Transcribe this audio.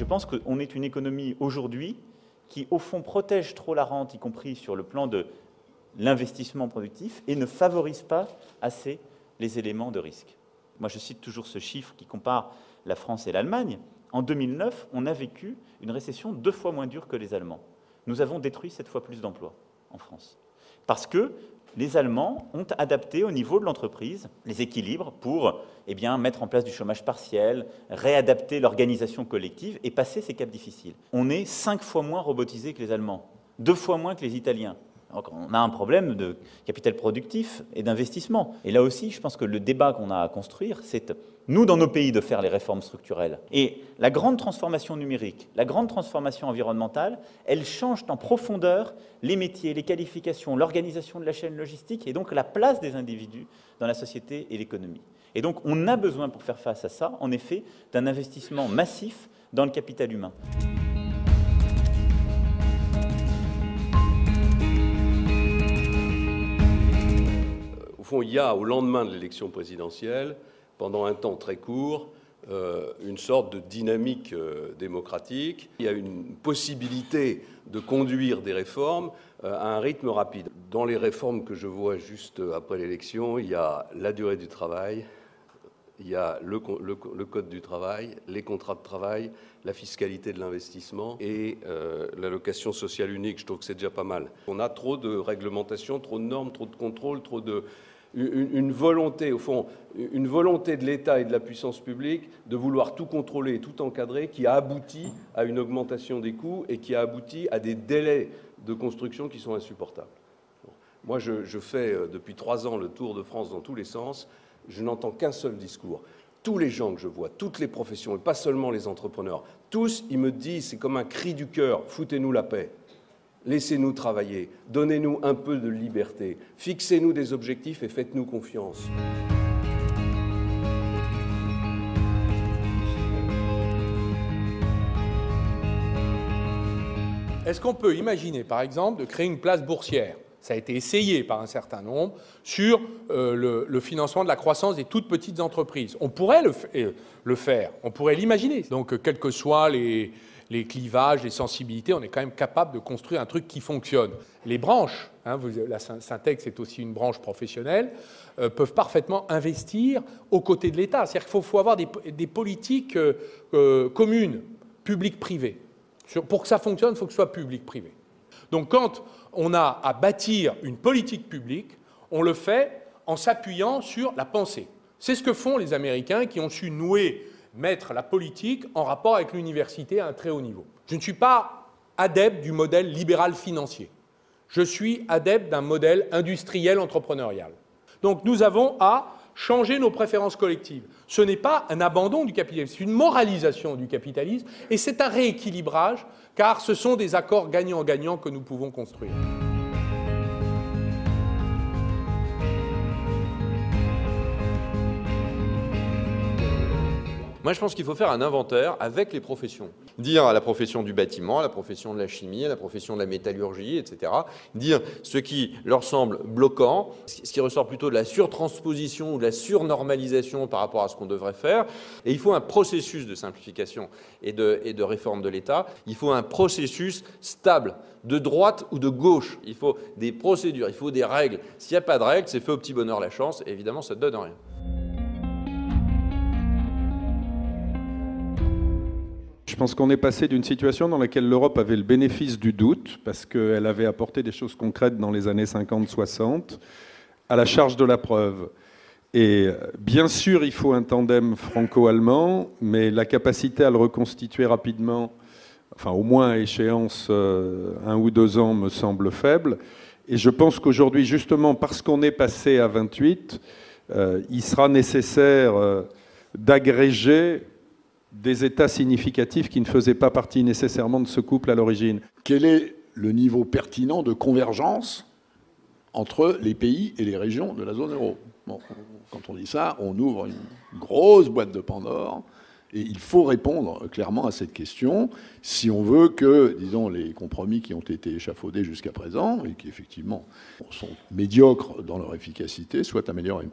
pense qu'on est une économie aujourd'hui qui, au fond, protège trop la rente, y compris sur le plan de l'investissement productif, et ne favorise pas assez les éléments de risque. Moi, je cite toujours ce chiffre qui compare la France et l'Allemagne. En 2009, on a vécu une récession 2 fois moins dure que les Allemands. Nous avons détruit 7 fois plus d'emplois en France. Parce que les Allemands ont adapté au niveau de l'entreprise les équilibres pour mettre en place du chômage partiel, réadapter l'organisation collective et passer ces caps difficiles. On est 5 fois moins robotisé que les Allemands, 2 fois moins que les Italiens. Donc on a un problème de capital productif et d'investissement. Et là aussi, je pense que le débat qu'on a à construire, c'est nous, dans nos pays, de faire les réformes structurelles. Et la grande transformation numérique, la grande transformation environnementale, elle change en profondeur les métiers, les qualifications, l'organisation de la chaîne logistique et donc la place des individus dans la société et l'économie. Et donc on a besoin, pour faire face à ça, en effet, d'un investissement massif dans le capital humain. Au fond, il y a, au lendemain de l'élection présidentielle, pendant un temps très court, une sorte de dynamique démocratique. Il y a une possibilité de conduire des réformes à un rythme rapide. Dans les réformes que je vois juste après l'élection, il y a la durée du travail, il y a le code du travail, les contrats de travail, la fiscalité de l'investissement et l'allocation sociale unique. Je trouve que c'est déjà pas mal. On a trop de réglementations, trop de normes, trop de contrôles, trop de... Une volonté, au fond, une volonté de l'État et de la puissance publique de vouloir tout contrôler et tout encadrer qui a abouti à une augmentation des coûts et qui a abouti à des délais de construction qui sont insupportables. Moi, je fais depuis 3 ans le tour de France dans tous les sens. Je n'entends qu'un seul discours. Tous les gens que je vois, toutes les professions, et pas seulement les entrepreneurs, tous, ils me disent, c'est comme un cri du cœur, foutez-nous la paix. Laissez-nous travailler, donnez-nous un peu de liberté, fixez-nous des objectifs et faites-nous confiance. Est-ce qu'on peut imaginer, par exemple, de créer une place boursière ? Ça a été essayé par un certain nombre sur le financement de la croissance des toutes petites entreprises. On pourrait le faire, on pourrait l'imaginer. Donc, quels que soient les clivages, les sensibilités, on est quand même capable de construire un truc qui fonctionne. Les branches, la Syntex est aussi une branche professionnelle, peuvent parfaitement investir aux côtés de l'État. C'est-à-dire qu'il faut avoir des politiques communes, publiques-privées. Pour que ça fonctionne, il faut que ce soit public-privé. Donc quand on a à bâtir une politique publique, on le fait en s'appuyant sur la pensée. C'est ce que font les Américains qui ont su mettre la politique en rapport avec l'université à un très haut niveau. Je ne suis pas adepte du modèle libéral financier. Je suis adepte d'un modèle industriel entrepreneurial. Donc nous avons à changer nos préférences collectives. Ce n'est pas un abandon du capitalisme, c'est une moralisation du capitalisme et c'est un rééquilibrage car ce sont des accords gagnant-gagnant que nous pouvons construire. Moi, je pense qu'il faut faire un inventaire avec les professions. Dire à la profession du bâtiment, à la profession de la chimie, à la profession de la métallurgie, etc., dire ce qui leur semble bloquant, ce qui ressort plutôt de la surtransposition ou de la surnormalisation par rapport à ce qu'on devrait faire. Et il faut un processus de simplification et de réforme de l'État. Il faut un processus stable, de droite ou de gauche. Il faut des procédures, il faut des règles. S'il n'y a pas de règles, c'est fait au petit bonheur la chance, et évidemment, ça ne donne rien. Je pense qu'on est passé d'une situation dans laquelle l'Europe avait le bénéfice du doute, parce qu'elle avait apporté des choses concrètes dans les années 50-60, à la charge de la preuve. Et bien sûr, il faut un tandem franco-allemand, mais la capacité à le reconstituer rapidement, enfin au moins à échéance 1 ou 2 ans, me semble faible. Et je pense qu'aujourd'hui, justement, parce qu'on est passé à 28, il sera nécessaire d'agréger des États significatifs qui ne faisaient pas partie nécessairement de ce couple à l'origine. Quel est le niveau pertinent de convergence entre les pays et les régions de la zone euro? Bon, quand on dit ça, on ouvre une grosse boîte de Pandore et il faut répondre clairement à cette question si on veut que, disons, les compromis qui ont été échafaudés jusqu'à présent et qui effectivement sont médiocres dans leur efficacité soient améliorés.